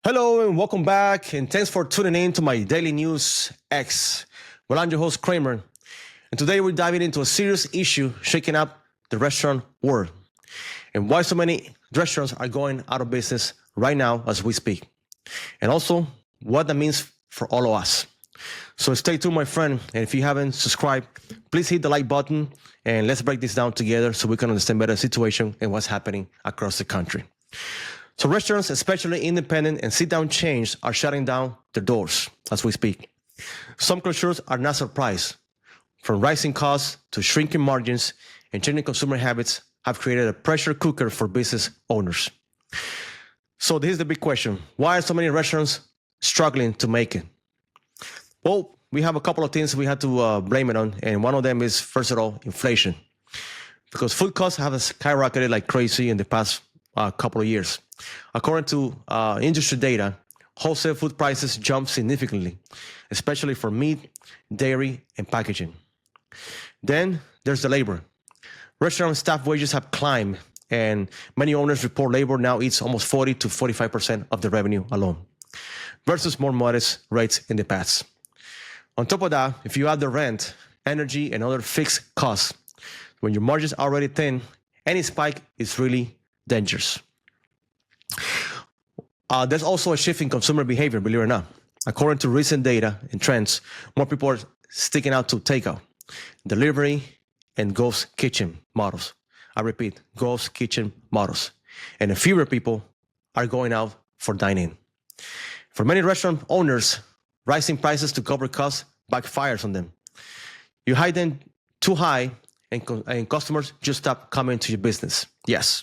Hello and welcome back, and thanks for tuning in to my Daily News X. Well, I'm your host, Kramer, and today we're diving into a serious issue shaking up the restaurant world and why so many restaurants are going out of business right now as we speak, and also what that means for all of us. So stay tuned, my friend, and if you haven't subscribed, please hit the like button and let's break this down together so we can understand better the situation and what's happening across the country. So restaurants, especially independent and sit-down chains, are shutting down their doors as we speak. Some closures are not surprised. From rising costs to shrinking margins and changing consumer habits have created a pressure cooker for business owners. So this is the big question. Why are so many restaurants struggling to make it? Well, we have a couple of things we had to blame it on. And one of them is, first of all, inflation. Because food costs have skyrocketed like crazy in the past couple of years. According to industry data, wholesale food prices jumped significantly, especially for meat, dairy, and packaging. Then there's the labor. Restaurant staff wages have climbed, and many owners report labor now eats almost 40 to 45% of the revenue alone, versus more modest rates in the past. On top of that, if you add the rent, energy, and other fixed costs, when your margins are already thin, any spike is really dangerous. There's also a shift in consumer behavior, believe it or not. According to recent data and trends, more people are sticking out to takeout, delivery, and ghost kitchen models. I repeat, ghost kitchen models. And fewer people are going out for dining. For many restaurant owners, rising prices to cover costs backfires on them. You hide them too high, and customers just stop coming to your business. Yes.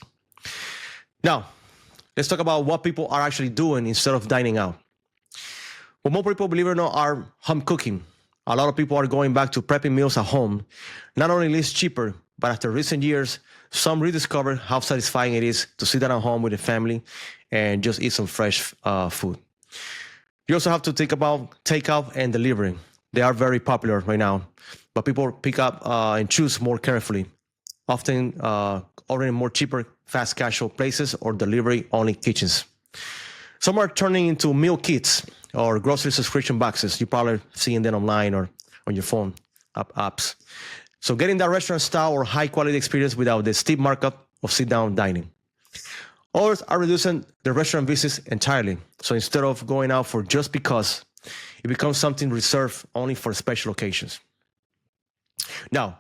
Now, let's talk about what people are actually doing instead of dining out. Well, more people, believe it or not, are home cooking. A lot of people are going back to prepping meals at home. Not only is it cheaper, but after recent years, some rediscover how satisfying it is to sit down at home with the family and just eat some fresh food. You also have to think about takeout and delivery. They are very popular right now, but people pick up and choose more carefully, often ordering more cheaper fast casual places or delivery-only kitchens. Some are turning into meal kits or grocery subscription boxes. You're probably seeing them online or on your phone apps. So getting that restaurant style or high-quality experience without the steep markup of sit-down dining. Others are reducing their restaurant visits entirely. So instead of going out for just because, it becomes something reserved only for special occasions. Now,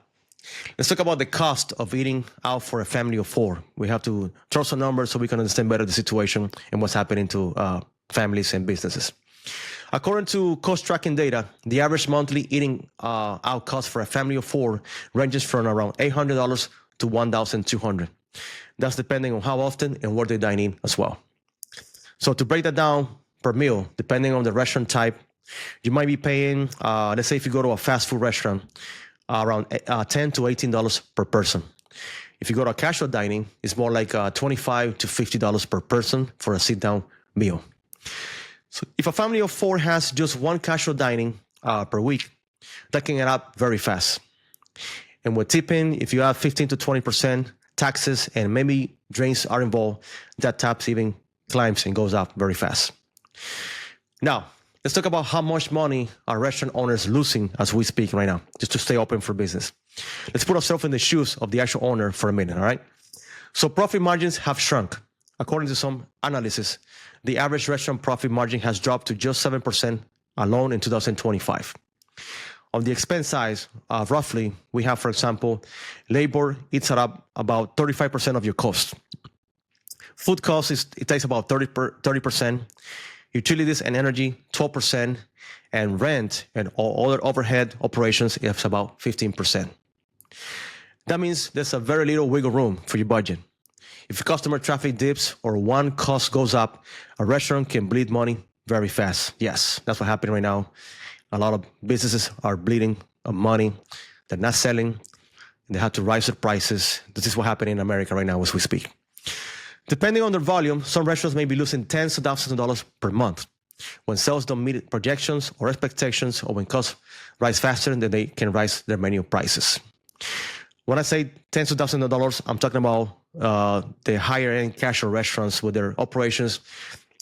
let's talk about the cost of eating out for a family of four. We have to throw some numbers so we can understand better the situation and what's happening to families and businesses. According to cost tracking data, the average monthly eating out cost for a family of four ranges from around $800 to $1,200. That's depending on how often and where they dine in as well. So to break that down per meal, depending on the restaurant type, you might be paying, let's say if you go to a fast food restaurant, around $10 to $18 per person. If you go to a casual dining, it's more like $25 to $50 per person for a sit-down meal. So if a family of four has just one casual dining per week, that can add up very fast. And with tipping, if you have 15 to 20%, taxes and maybe drinks are involved, that tab even climbs and goes up very fast. Now, let's talk about how much money are restaurant owners losing as we speak right now, just to stay open for business. Let's put ourselves in the shoes of the actual owner for a minute, all right? So profit margins have shrunk. According to some analysis, the average restaurant profit margin has dropped to just 7% alone in 2025. On the expense side, roughly, we have, for example, labor eats up about 35% of your cost. Food costs, it takes about 30%. Utilities and energy, 12%, and rent and all other overhead operations is about 15%. That means there's a very little wiggle room for your budget. If customer traffic dips or one cost goes up, a restaurant can bleed money very fast. Yes, that's what happened right now. A lot of businesses are bleeding money. They're not selling. They have to raise their prices. This is what happened in America right now as we speak. Depending on their volume, some restaurants may be losing tens of thousands of dollars per month. When sales don't meet projections or expectations, or when costs rise faster than they can rise their menu prices. When I say tens of thousands of dollars, I'm talking about the higher end casual restaurants with their operations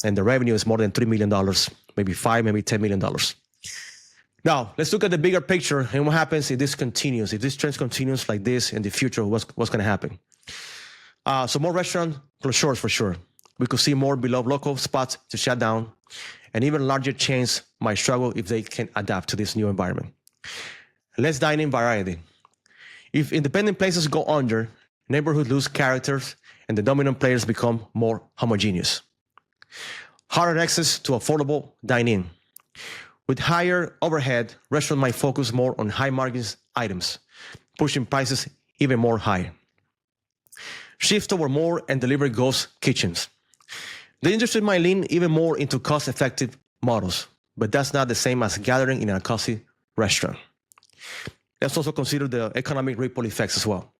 and the revenue is more than $3 million, maybe $5, maybe $10 million. Now, let's look at the bigger picture and what happens if this continues, if this trend continues like this in the future, what's going to happen? So more restaurant closures for sure. We could see more beloved local spots to shut down, and even larger chains might struggle if they can adapt to this new environment. Less dining variety. If independent places go under, neighborhoods lose characters, and the dominant players become more homogeneous. Harder access to affordable dine-in. With higher overhead, restaurants might focus more on high-margin items, pushing prices even more high. Shift toward more and delivery ghost kitchens. The industry might lean even more into cost-effective models, but that's not the same as gathering in a cozy restaurant. Let's also consider the economic ripple effects as well.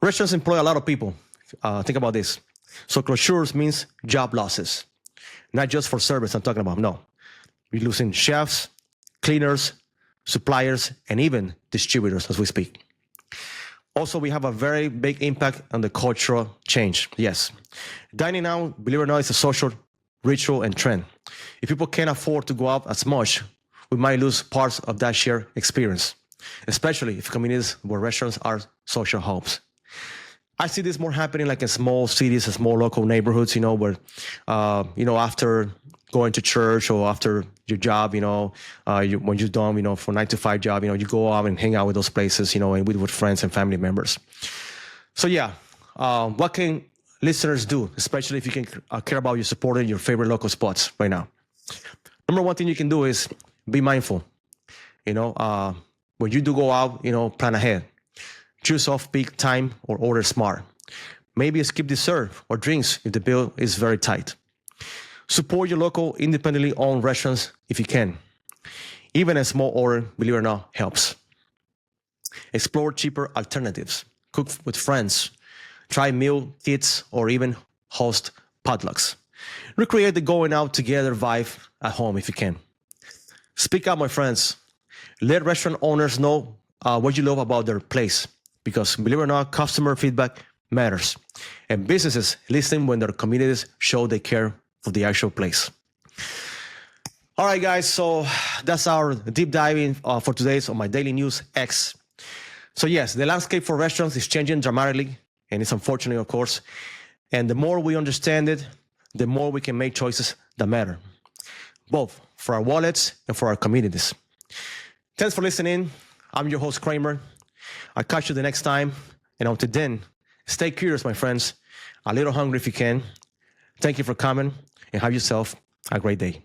Restaurants employ a lot of people. Think about this. So closures means job losses, not just for servers I'm talking about, no. We're losing chefs, cleaners, suppliers, and even distributors as we speak. Also, we have a very big impact on the cultural change. Yes. Dining now, believe it or not, is a social ritual and trend. If people can't afford to go out as much, we might lose parts of that shared experience, especially if communities where restaurants are social hubs. I see this more happening like in small cities and small local neighborhoods, where, after going to church or after your job, when you're done, for 9 to 5 job, you go out and hang out with those places, and with friends and family members. So yeah, what can listeners do, especially if you can care about your supporting your favorite local spots right now? Number one thing you can do is be mindful. When you do go out, plan ahead. Choose off-peak time or order smart. Maybe skip dessert or drinks if the bill is very tight. Support your local independently owned restaurants if you can. Even a small order, believe it or not, helps. Explore cheaper alternatives. Cook with friends. Try meal kits or even host potlucks. Recreate the going out together vibe at home if you can. Speak up, my friends. Let restaurant owners know what you love about their place, because believe it or not, customer feedback matters. And businesses listen when their communities show they care for the actual place. All right, guys, so that's our deep diving for today's on my Daily News X. So yes, the landscape for restaurants is changing dramatically, and it's unfortunate, of course. And the more we understand it, the more we can make choices that matter, both for our wallets and for our communities. Thanks for listening. I'm your host, Kramer. I'll catch you the next time. And until then, stay curious, my friends. A little hungry if you can. Thank you for coming, and have yourself a great day.